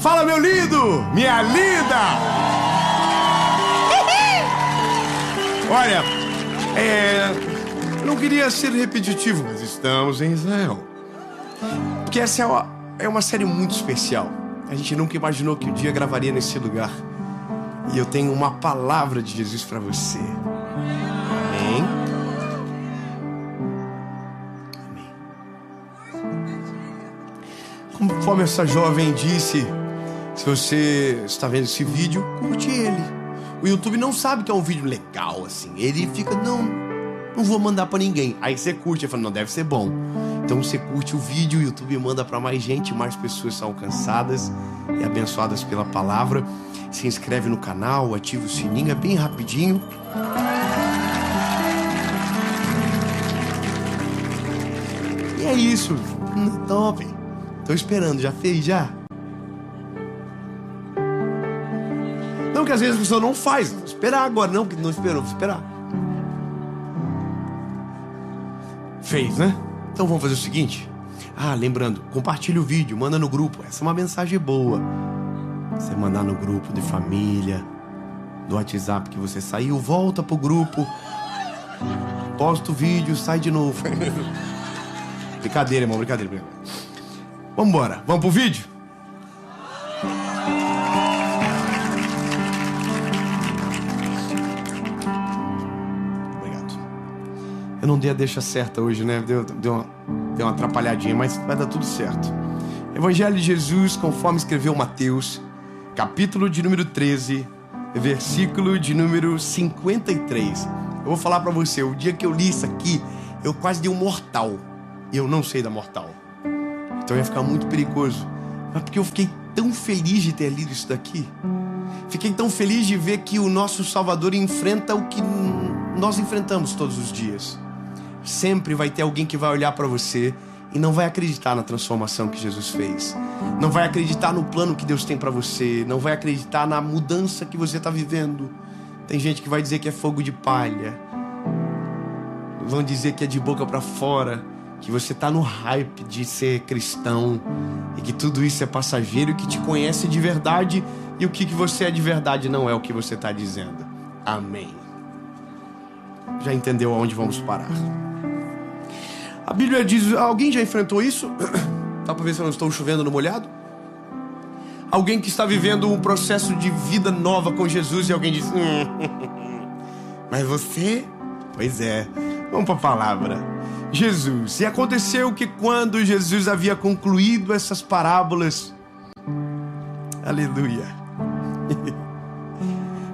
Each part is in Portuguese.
Fala, meu lindo, minha linda. Olha, eu não queria ser repetitivo, mas estamos em Israel. Porque essa é uma série muito especial. A gente nunca imaginou que um dia gravaria nesse lugar. E eu tenho uma palavra de Jesus para você. Amém? Amém. Conforme essa jovem disse, se você está vendo esse vídeo, curte ele. O YouTube não sabe que é um vídeo legal, assim. Ele fica, não vou mandar pra ninguém. Aí você curte, ele fala, não, deve ser bom. Então você curte o vídeo, o YouTube manda pra mais gente, mais pessoas são alcançadas e abençoadas pela palavra. Se inscreve no canal, ativa o sininho, é bem rapidinho. E é isso. Top. Tô esperando, já fez, já? Não, que às vezes a pessoa não faz. Vou esperar agora, não, que não esperou, vou esperar. Fez, né? Então vamos fazer o seguinte. Lembrando, compartilha o vídeo, manda no grupo. Essa é uma mensagem boa. Você mandar no grupo de família, do WhatsApp que você saiu, volta pro grupo, posta o vídeo, sai de novo. Brincadeira, irmão, brincadeira. Vambora, vamos pro vídeo? Obrigado. Eu não dei a deixa certa hoje, né? Deu uma atrapalhadinha, mas vai dar tudo certo. Evangelho de Jesus, conforme escreveu Mateus, capítulo de número 13, versículo de número 53. Eu vou falar pra você, o dia que eu li isso aqui, eu quase dei um mortal. E eu não sei da mortal. Então ia ficar muito perigoso. Mas porque eu fiquei tão feliz de ter lido isso daqui. Fiquei tão feliz de ver que o nosso Salvador enfrenta o que nós enfrentamos todos os dias. Sempre vai ter alguém que vai olhar pra você e não vai acreditar na transformação que Jesus fez. Não vai acreditar no plano que Deus tem pra você. Não vai acreditar na mudança que você tá vivendo. Tem gente que vai dizer que é fogo de palha. Vão dizer que é de boca pra fora. Que você tá no hype de ser cristão. E que tudo isso é passageiro. E que te conhece de verdade. E o que você é de verdade não é o que você tá dizendo. Amém. Já entendeu aonde vamos parar? A Bíblia diz... Alguém já enfrentou isso? Dá pra ver se eu não estou chovendo no molhado? Alguém que está vivendo um processo de vida nova com Jesus e alguém diz... Mas você... Pois é. Vamos para a palavra. Jesus. E aconteceu que quando Jesus havia concluído essas parábolas... Aleluia.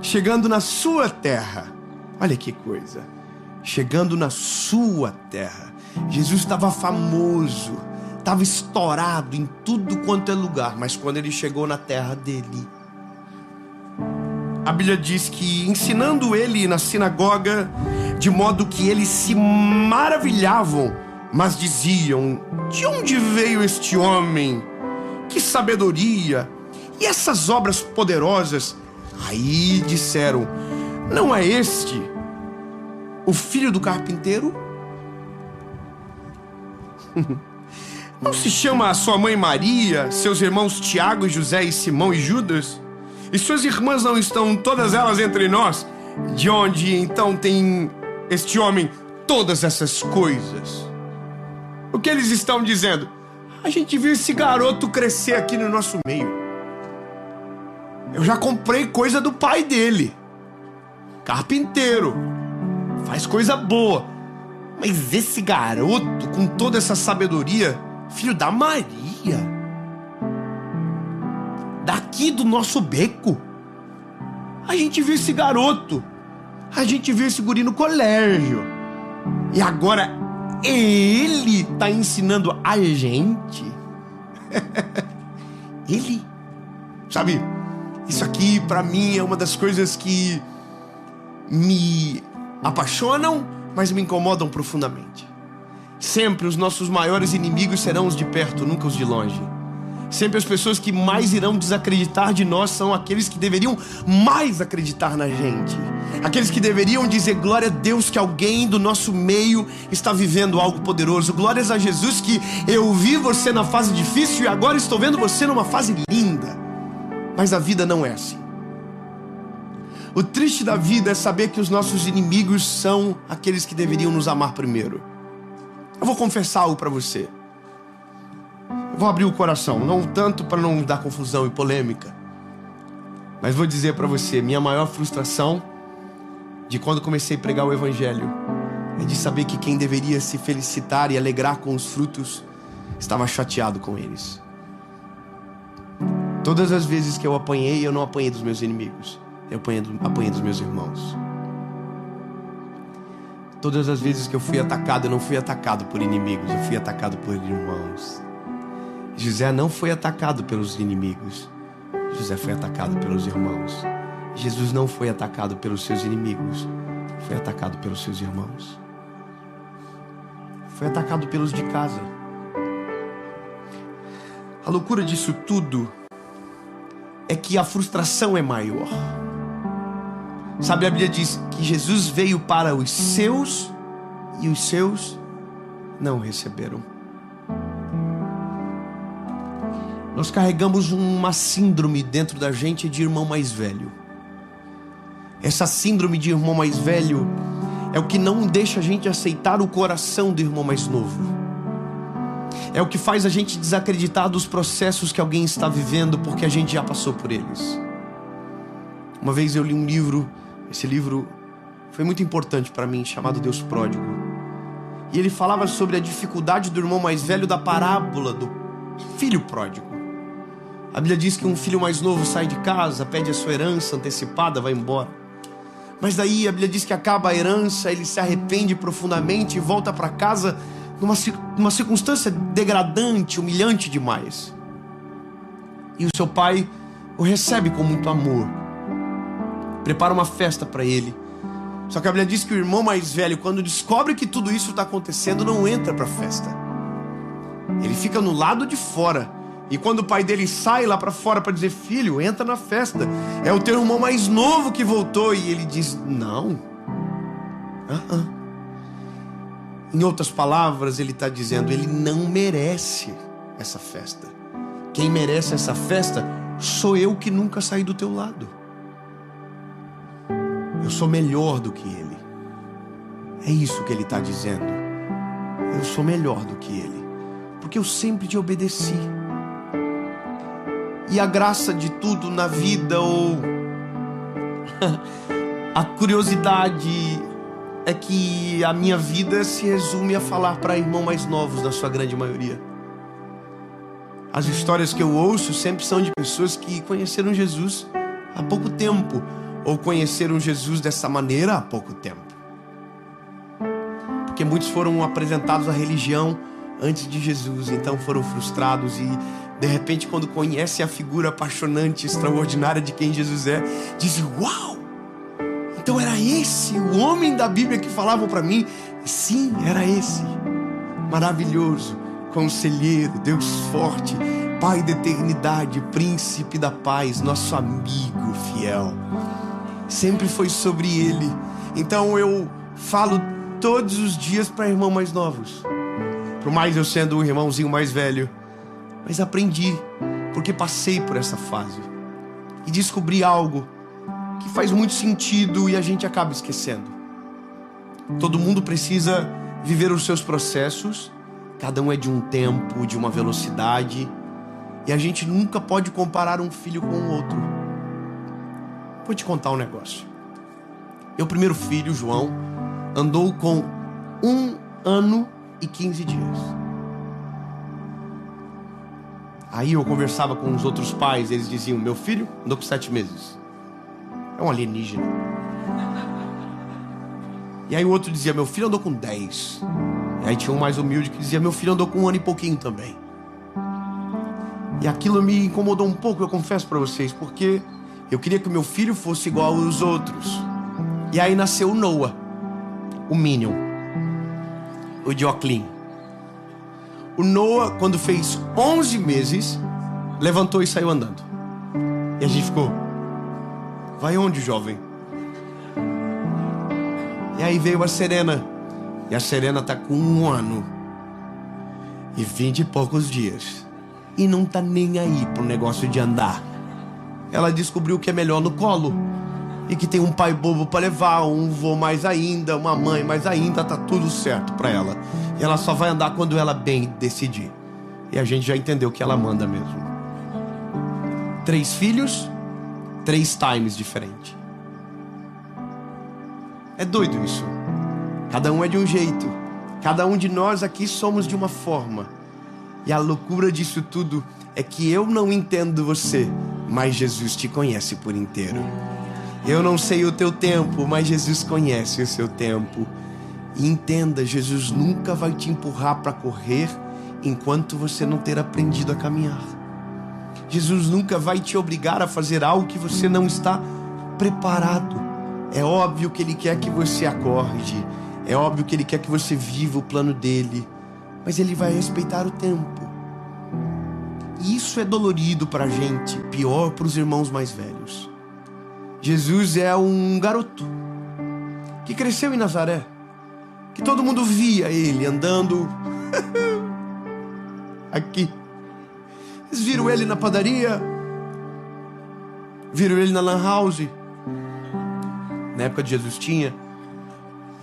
Chegando na sua terra... Olha que coisa. Chegando na sua terra... Jesus estava famoso, estava estourado em tudo quanto é lugar, mas quando ele chegou na terra dele, a Bíblia diz que ensinando ele na sinagoga, de modo que eles se maravilhavam, mas diziam, de onde veio este homem? Que sabedoria! E essas obras poderosas? Aí disseram, não é este o filho do carpinteiro? Não se chama a sua mãe Maria, seus irmãos Tiago, José e Simão e Judas? E suas irmãs não estão todas elas entre nós? De onde então tem este homem todas essas coisas? O que eles estão dizendo? A gente viu esse garoto crescer aqui no nosso meio. Eu já comprei coisa do pai dele. Carpinteiro. Faz coisa boa. Mas esse garoto, com toda essa sabedoria, filho da Maria, daqui do nosso beco, a gente viu esse garoto, a gente viu esse guri no colégio, e agora ele tá ensinando a gente. Ele, sabe, isso aqui pra mim é uma das coisas que me apaixonam, mas me incomodam profundamente. Sempre os nossos maiores inimigos serão os de perto, nunca os de longe. Sempre as pessoas que mais irão desacreditar de nós são aqueles que deveriam mais acreditar na gente. Aqueles que deveriam dizer glória a Deus que alguém do nosso meio está vivendo algo poderoso. Glórias a Jesus que eu vi você na fase difícil e agora estou vendo você numa fase linda. Mas a vida não é assim. O triste da vida é saber que os nossos inimigos são aqueles que deveriam nos amar primeiro. Eu vou confessar algo para você. Eu vou abrir o coração, não tanto para não dar confusão e polêmica, mas vou dizer para você, minha maior frustração de quando comecei a pregar o Evangelho é de saber que quem deveria se felicitar e alegrar com os frutos estava chateado com eles. Todas as vezes que eu apanhei, eu não apanhei dos meus inimigos, eu apanhei dos meus irmãos. Todas as vezes que eu fui atacado, eu não fui atacado por inimigos, eu fui atacado por irmãos. José não foi atacado pelos inimigos, José foi atacado pelos irmãos. Jesus não foi atacado pelos seus inimigos, foi atacado pelos seus irmãos. Foi atacado pelos de casa. A loucura disso tudo é que a frustração é maior. Sabe, a Bíblia diz que Jesus veio para os seus e os seus não receberam. Nós carregamos uma síndrome dentro da gente de irmão mais velho. Essa síndrome de irmão mais velho é o que não deixa a gente aceitar o coração do irmão mais novo. É o que faz a gente desacreditar dos processos que alguém está vivendo porque a gente já passou por eles. Uma vez eu li um livro, esse livro foi muito importante para mim, chamado Deus Pródigo. E ele falava sobre a dificuldade do irmão mais velho da parábola do filho pródigo. A Bíblia diz que um filho mais novo sai de casa, pede a sua herança antecipada, vai embora. Mas daí a Bíblia diz que acaba a herança, ele se arrepende profundamente e volta para casa numa circunstância degradante, humilhante demais. E o seu pai o recebe com muito amor, prepara uma festa para ele. Só que a Bíblia diz que o irmão mais velho, quando descobre que tudo isso está acontecendo, não entra para a festa. Ele fica no lado de fora. E quando o pai dele sai lá para fora para dizer: filho, entra na festa, é o teu irmão mais novo que voltou. E ele diz: não. Em outras palavras, ele está dizendo: ele não merece essa festa. Quem merece essa festa sou eu, que nunca saí do teu lado. Eu sou melhor do que ele. É isso que ele está dizendo. Eu sou melhor do que ele, porque eu sempre te obedeci. E a graça de tudo na vida, ou a curiosidade, é que a minha vida se resume a falar para irmãos mais novos, na sua grande maioria. As histórias que eu ouço sempre são de pessoas que conheceram Jesus há pouco tempo, ou conheceram Jesus dessa maneira há pouco tempo. Porque muitos foram apresentados à religião antes de Jesus, então foram frustrados e de repente, quando conhecem a figura apaixonante, extraordinária de quem Jesus é, dizem: uau! Então era esse o homem da Bíblia que falavam para mim? Sim, era esse. Maravilhoso, conselheiro, Deus forte, Pai da eternidade, príncipe da paz, nosso amigo fiel. Sempre foi sobre ele. Então eu falo todos os dias para irmãos mais novos. Por mais eu sendo o irmãozinho mais velho, mas aprendi, porque passei por essa fase e descobri algo que faz muito sentido e a gente acaba esquecendo. Todo mundo precisa viver os seus processos, cada um é de um tempo, de uma velocidade, e a gente nunca pode comparar um filho com o outro. Vou te contar um negócio. Meu primeiro filho, João, andou com 1 ano e 15 dias. Aí eu conversava com os outros pais, eles diziam: meu filho andou com 7 meses. É um alienígena. E aí o outro dizia: meu filho andou com 10. E aí tinha um mais humilde que dizia: meu filho andou com 1 ano e pouquinho também. E aquilo me incomodou um pouco, eu confesso para vocês, porque eu queria que o meu filho fosse igual aos outros. E aí nasceu o Noah, o Minion, o Joclin. O Noah, quando fez 11 meses, levantou e saiu andando. E a gente ficou: vai onde, jovem? E aí veio a Serena. E a Serena tá com 1 ano e 20 e poucos dias. E não tá nem aí pro negócio de andar. ela descobriu que é melhor no colo. E que tem um pai bobo para levar, um vô mais ainda, uma mãe mais ainda, tá tudo certo para ela. E ela só vai andar quando ela bem decidir. E a gente já entendeu que ela manda mesmo. 3 filhos, 3 times diferentes. É doido isso. Cada um é de um jeito. Cada um de nós aqui somos de uma forma. E a loucura disso tudo é que eu não entendo você, mas Jesus te conhece por inteiro. Eu não sei o teu tempo, mas Jesus conhece o seu tempo. E entenda, Jesus nunca vai te empurrar para correr enquanto você não ter aprendido a caminhar. Jesus nunca vai te obrigar a fazer algo que você não está preparado. É óbvio que Ele quer que você acorde. É óbvio que Ele quer que você viva o plano dEle. Mas Ele vai respeitar o tempo. E isso é dolorido para a gente, pior para os irmãos mais velhos. Jesus é um garoto que cresceu em Nazaré, que todo mundo via ele andando aqui. Vocês viram ele na padaria, viram ele na lan house. Na época de Jesus tinha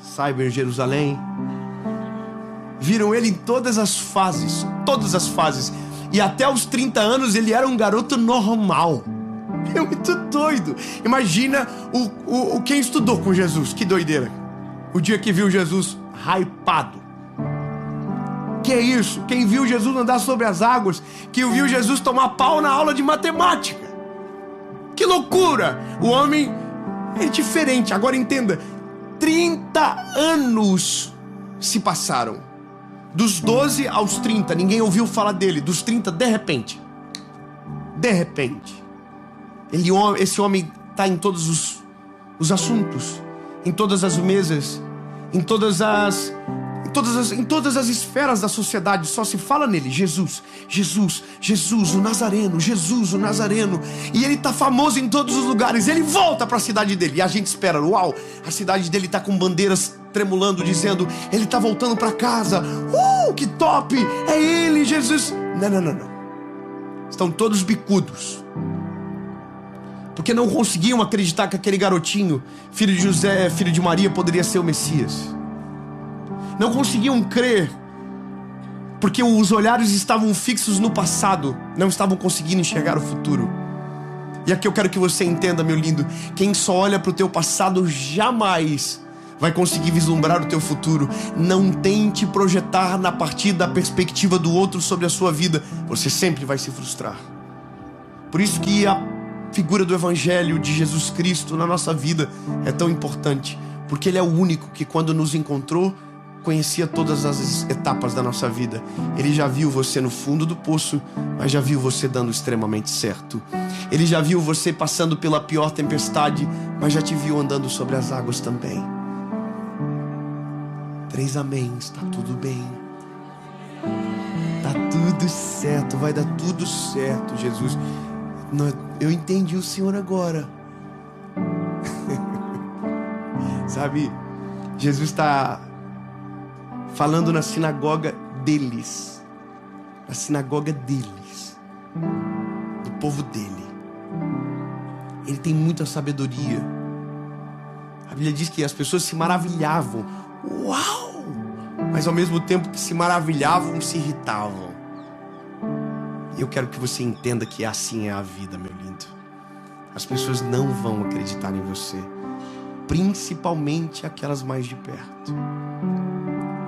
Cyber Jerusalém. Viram ele em todas as fases. E até os 30 anos ele era um garoto normal. É muito doido. Imagina quem estudou com Jesus. Que doideira. O dia que viu Jesus hypado. Que é isso? Quem viu Jesus andar sobre as águas. Que viu Jesus tomar pau na aula de matemática. Que loucura. O homem é diferente. Agora entenda. 30 anos se passaram. Dos 12 aos 30. Ninguém ouviu falar dele. Dos 30, de repente. Esse homem está em todos os assuntos, em todas as mesas, em todas as esferas da sociedade. Só se fala nele. Jesus, o Nazareno, Jesus, o Nazareno. E ele está famoso em todos os lugares. Ele volta para a cidade dele. E a gente espera, uau, a cidade dele está com bandeiras tremulando, dizendo, ele está voltando para casa. Que top, é ele, Jesus. Não. Estão todos bicudos. Porque não conseguiam acreditar que aquele garotinho, filho de José, filho de Maria, poderia ser o Messias. Não conseguiam crer, porque os olhares estavam fixos no passado, não estavam conseguindo enxergar o futuro. E aqui eu quero que você entenda, meu lindo, quem só olha para o teu passado jamais vai conseguir vislumbrar o teu futuro. Não tente projetar a partir da perspectiva do outro sobre a sua vida, você sempre vai se frustrar. Por isso que a figura do Evangelho de Jesus Cristo na nossa vida é tão importante, porque Ele é o único que, quando nos encontrou, conhecia todas as etapas da nossa vida. Ele já viu você no fundo do poço, mas já viu você dando extremamente certo. Ele já viu você passando pela pior tempestade, mas já te viu andando sobre as águas também. 3 améns, tá tudo bem. Tá tudo certo, vai dar tudo certo, Jesus. Eu entendi o Senhor agora. Sabe, Jesus está falando na sinagoga deles. Na sinagoga deles. Do povo dele. Ele tem muita sabedoria. A Bíblia diz que as pessoas se maravilhavam. Uau! Mas ao mesmo tempo que se maravilhavam, se irritavam. Eu quero que você entenda que assim é a vida, meu lindo. As pessoas não vão acreditar em você, principalmente aquelas mais de perto.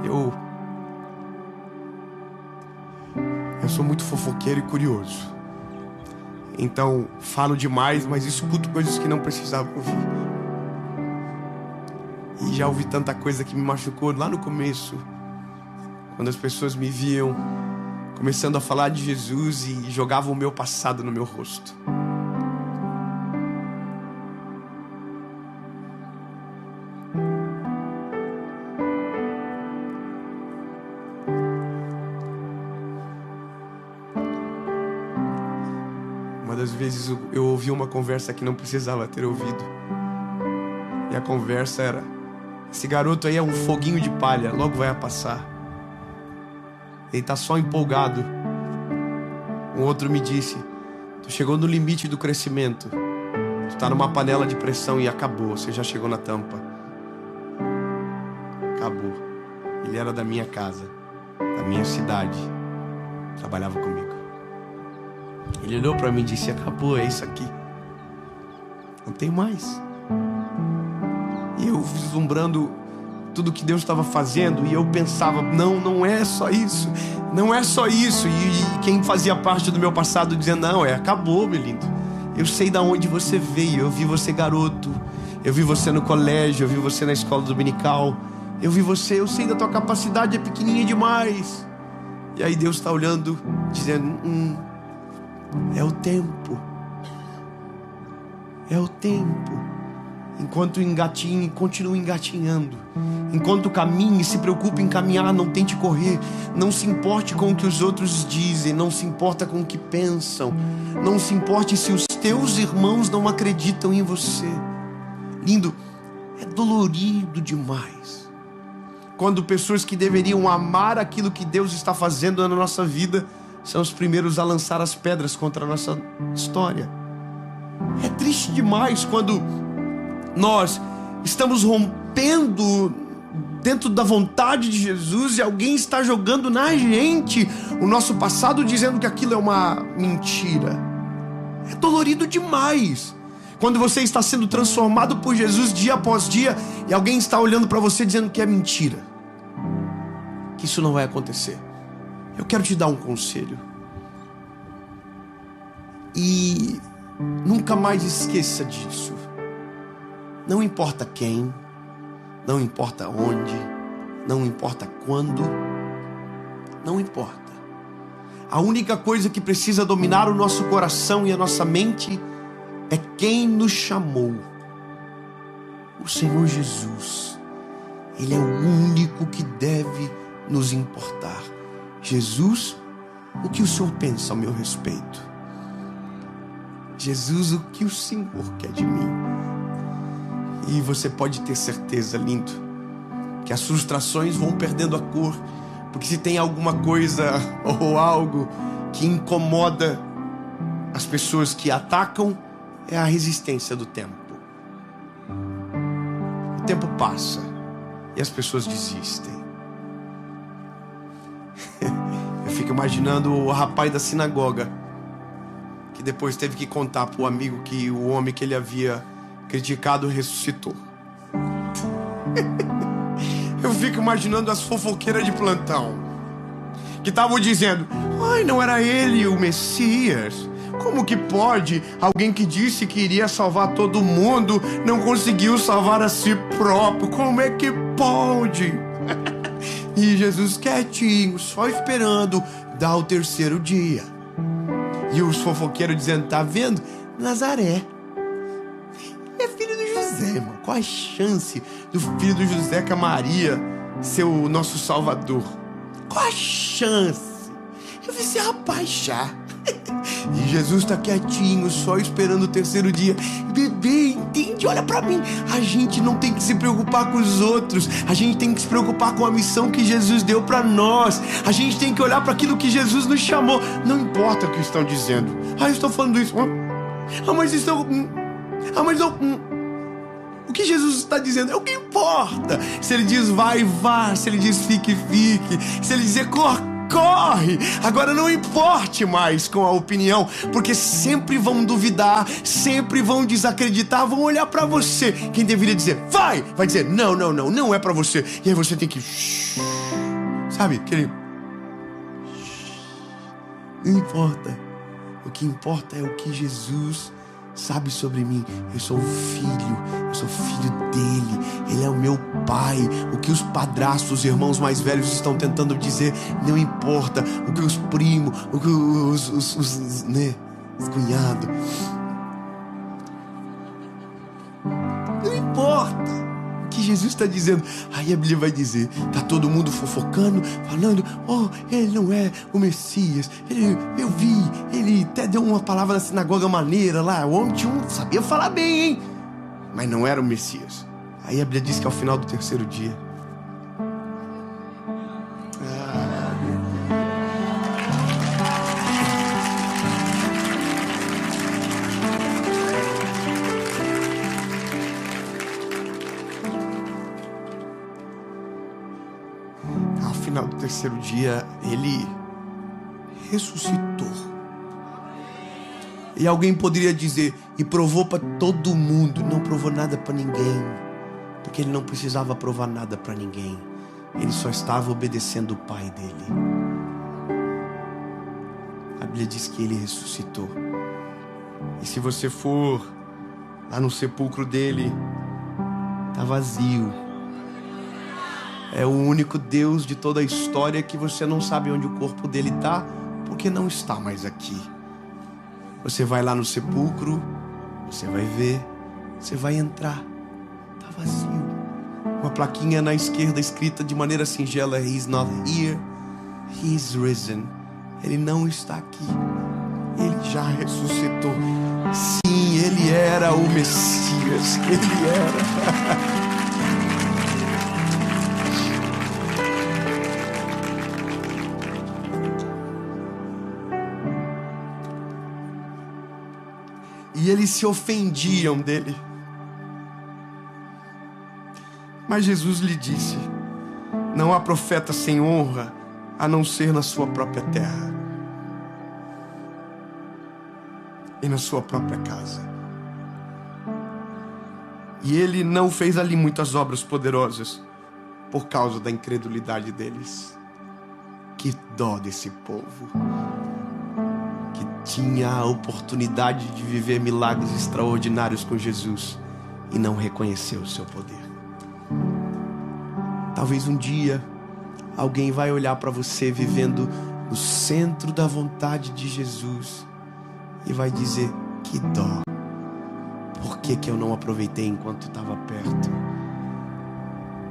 Eu sou muito fofoqueiro e curioso. Então falo demais, mas escuto coisas que não precisava ouvir. E já ouvi tanta coisa que me machucou lá no começo, quando as pessoas me viam começando a falar de Jesus e jogavam o meu passado no meu rosto. Uma das vezes eu ouvi uma conversa que não precisava ter ouvido. E a conversa era: esse garoto aí é um foguinho de palha, logo vai passar. Ele está só empolgado. Um outro me disse: Tu chegou no limite do crescimento. Tu tá numa panela de pressão e acabou. Você já chegou na tampa. Acabou. Ele era da minha casa, da minha cidade. Trabalhava comigo. Ele olhou para mim e disse: acabou, é isso aqui. Não tem mais. E eu vislumbrando tudo que Deus estava fazendo, e eu pensava: não é só isso. Não é só isso. E quem fazia parte do meu passado dizia: não, acabou, meu lindo. Eu sei de onde você veio. Eu vi você garoto. Eu vi você no colégio. Eu vi você na escola dominical. Eu vi você, eu sei da tua capacidade, é pequenininha demais. E aí Deus está olhando, dizendo: é o tempo. É o tempo. Enquanto engatinhe, continue engatinhando. Enquanto caminhe, se preocupe em caminhar, não tente correr. Não se importe com o que os outros dizem. Não se importa com o que pensam. Não se importe se os teus irmãos não acreditam em você. Lindo, é dolorido demais quando pessoas que deveriam amar aquilo que Deus está fazendo na nossa vida são os primeiros a lançar as pedras contra a nossa história. É triste demais quando nós estamos rompendo dentro da vontade de Jesus e alguém está jogando na gente o nosso passado, dizendo que aquilo é uma mentira. É dolorido demais quando você está sendo transformado por Jesus dia após dia e alguém está olhando para você dizendo que é mentira, que isso não vai acontecer. Eu quero te dar um conselho. E nunca mais esqueça disso. Não importa quem, não importa onde, não importa quando, não importa. A única coisa que precisa dominar o nosso coração e a nossa mente é quem nos chamou. O Senhor Jesus. Ele é o único que deve nos importar. Jesus, o que o Senhor pensa ao meu respeito? Jesus, o que o Senhor quer de mim? E você pode ter certeza, lindo, que as frustrações vão perdendo a cor, porque se tem alguma coisa ou algo que incomoda as pessoas que atacam, é a resistência do tempo. O tempo passa e as pessoas desistem. Eu fico imaginando o rapaz da sinagoga, que depois teve que contar para o amigo que o homem que ele havia criticado ressuscitou. Eu fico imaginando as fofoqueiras de plantão que estavam dizendo: ai, não era ele o Messias? Como que pode? Alguém que disse que iria salvar todo mundo não conseguiu salvar a si próprio. Como é que pode? E Jesus quietinho, só esperando dar o terceiro dia. E os fofoqueiros dizendo: tá vendo? Nazaré é filho do José, irmão. Qual a chance do filho do José com a Maria ser o nosso Salvador? Qual a chance? Eu vi esse rapaz já. E Jesus está quietinho, só esperando o terceiro dia. Bebê, entende? Olha pra mim. A gente não tem que se preocupar com os outros. A gente tem que se preocupar com a missão que Jesus deu pra nós. A gente tem que olhar para aquilo que Jesus nos chamou. Não importa o que estão dizendo. Ah, eu estou falando isso. Mas estão... mas não... O que Jesus está dizendo é o que importa. Se ele diz vai, vá. Se ele diz fique, fique. Se ele dizer corre. Agora não importe mais com a opinião, porque sempre vão duvidar, sempre vão desacreditar, vão olhar pra você. Quem deveria dizer vai dizer não é pra você. E aí você tem que sabe, aquele não importa. O que importa é o que Jesus sabe sobre mim. Eu sou filho dele. Ele é o meu pai. O que os padrastos, os irmãos mais velhos estão tentando dizer não importa. O que os primos, o que os cunhados, não importa. O que Jesus está dizendo. Aí a Bíblia vai dizer, tá todo mundo fofocando, falando, ele não é o Messias. Eu vi, ele até deu uma palavra na sinagoga maneira lá. O homem sabia falar bem, hein? Mas não era o Messias. Aí a Bíblia diz que ao final do terceiro dia, terceiro dia, ele ressuscitou. E alguém poderia dizer, e provou para todo mundo. Não provou nada para ninguém, porque ele não precisava provar nada para ninguém. Ele só estava obedecendo o Pai dele. A Bíblia diz que ele ressuscitou. E se você for lá no sepulcro dele, está vazio. É o único Deus de toda a história que você não sabe onde o corpo dele está, porque não está mais aqui. Você vai lá no sepulcro, você vai ver, você vai entrar, está vazio. Uma plaquinha na esquerda escrita de maneira singela: He's not here, He's risen. Ele não está aqui, ele já ressuscitou. Sim, ele era o Messias, ele era. E eles se ofendiam dele. Mas Jesus lhe disse: não há profeta sem honra, a não ser na sua própria terra e na sua própria casa. E ele não fez ali muitas obras poderosas por causa da incredulidade deles. Que dó desse povo que tinha a oportunidade de viver milagres extraordinários com Jesus e não reconheceu o seu poder. Talvez um dia alguém vai olhar para você vivendo no centro da vontade de Jesus e vai dizer: que dó, por que eu não aproveitei enquanto estava perto?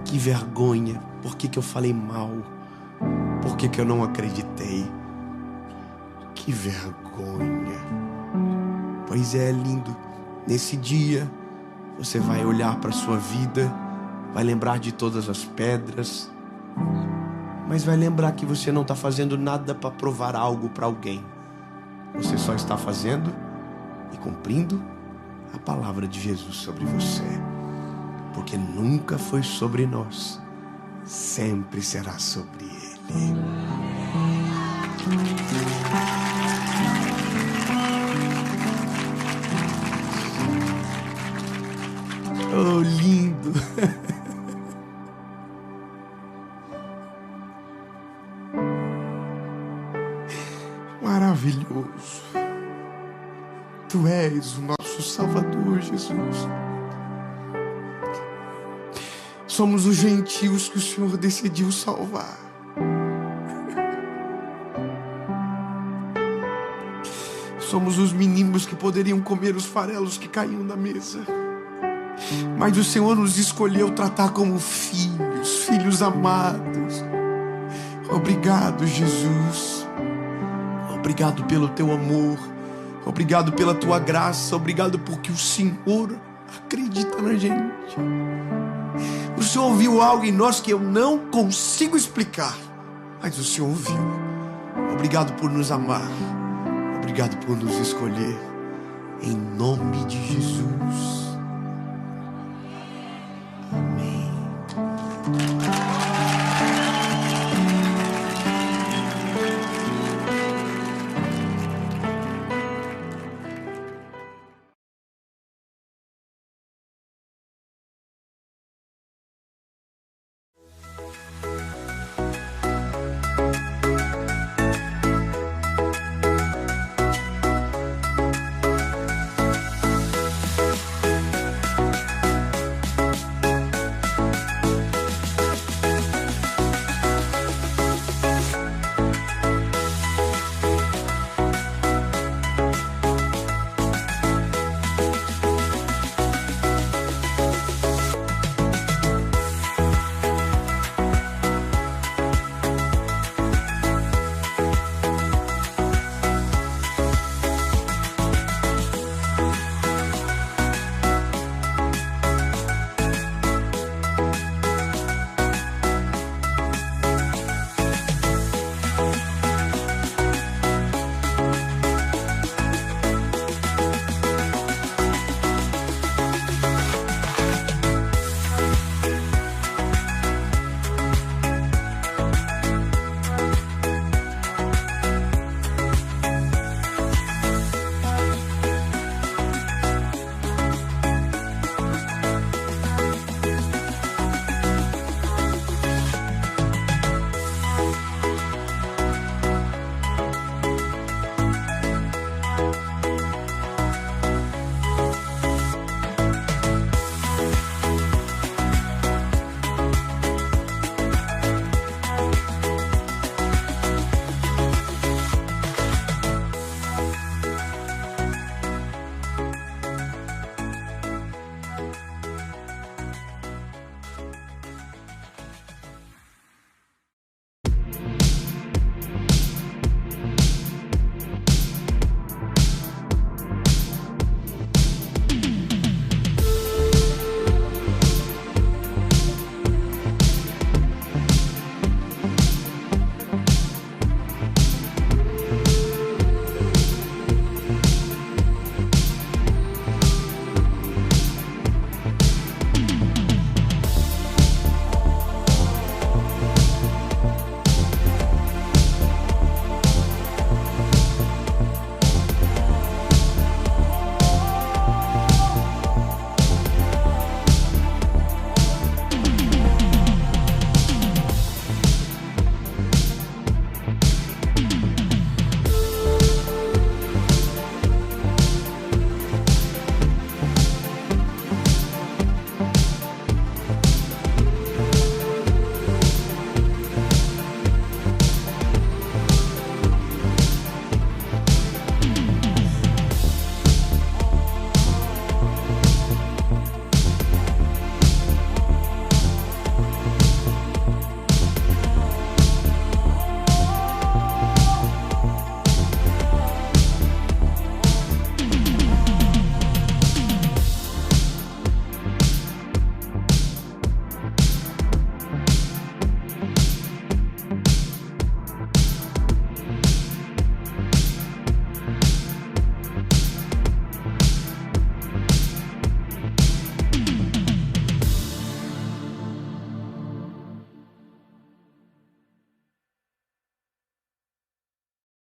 Que vergonha, por que eu falei mal? Por que eu não acreditei? Que vergonha. Pois é, lindo. Nesse dia você vai olhar para a sua vida, vai lembrar de todas as pedras, mas vai lembrar que você não está fazendo nada para provar algo para alguém. Você só está fazendo e cumprindo a palavra de Jesus sobre você. Porque nunca foi sobre nós, sempre será sobre Ele. Oh, lindo! Maravilhoso! Tu és o nosso Salvador, Jesus. Somos os gentios que o Senhor decidiu salvar. Somos os meninos que poderiam comer os farelos que caíam da mesa. Mas o Senhor nos escolheu tratar como filhos, filhos amados. Obrigado, Jesus. Obrigado pelo teu amor. Obrigado pela tua graça. Obrigado porque o Senhor acredita na gente. O Senhor viu algo em nós que eu não consigo explicar, mas o Senhor viu. Obrigado por nos amar. Obrigado por nos escolher. Em nome de Jesus.